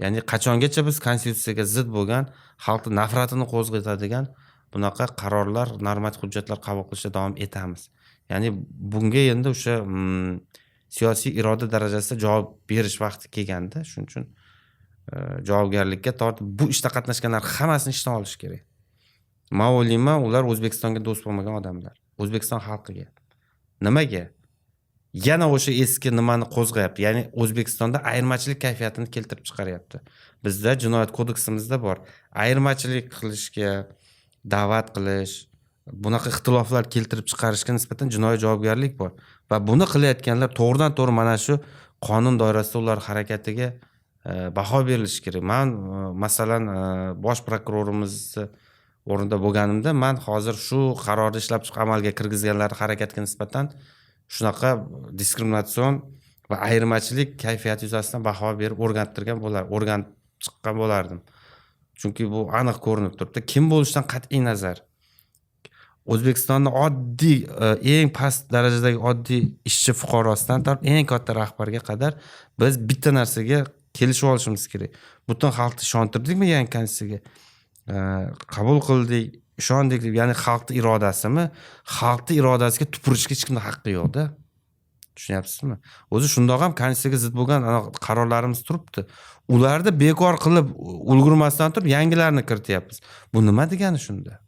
Ya'ni qachongacha biz konstitutsiyaga zid bo'lgan, xalqning nafratini qo'zg'atadigan bunaqa qarorlar, normativ hujjatlar qabul qilishda davom etamiz. Ya'ni bunga endi o'sha siyosiy iroda darajasida javob berish vaqti kelganda, shuning uchun javobgarlikka tortib bu ishda qatnashganlar hammasini ishdan olish kerak. Men o'ylayman, ular O'zbekistonga do'st bo'lmagan odamlar. O'zbekiston xalqiga. Nimaga? Yana o'sha eski nimani qo'zg'ayapti. Ya'ni O'zbekistonda ayirmachilik kayfiyatini keltirib chiqaryapti. Bizda jinoyat kodeksimizda bor. Ayirmachilik qilishga, da'vat qilish, bunaqa ixtiloflar keltirib chiqarishga nisbatan jinoiy javobgarlik bor. Va buni qilayotganlar to'g'ridan-to'g'ri mana shu qonun doirasida ular harakatiga baho berilishi kerak. Men masalan bosh prokurorimiz o'rinda bo'lganimda, men hozir shu qarorni ishlab chiqib amalga kirgizganlar harakatiga nisbatan shunaqa diskriminatsion va ayirmachilik kayfiyati yuzasidan baho berib o'rganib chiqqan bo'lardim. Chunki bu aniq ko'rinib turibdi. Kim bo'lishidan qat'iy nazar, O'zbekistonning oddiy, eng past darajadagi oddiy ishchi fuqarosidan tortib eng katta rahbarga qadar biz bitta narsaga kelishib olishimiz kerak. Butun xalqni ishontirdikmi yangi konstitutsiyaga? Qabul qildik, ishondik deb, ya'ni xalqning irodasimi? Xalqning irodasiga tupurishga hech kimning haqqi yo'q-da. Tushunyapsizmi? O'zi shundoq ham konstitutsiyaga zid bo'lgan qarorlarimiz turibdi. Ularni bekor qilib ulgurmasdan turib yangilarni kirityapmiz. Bu nima degani shunda?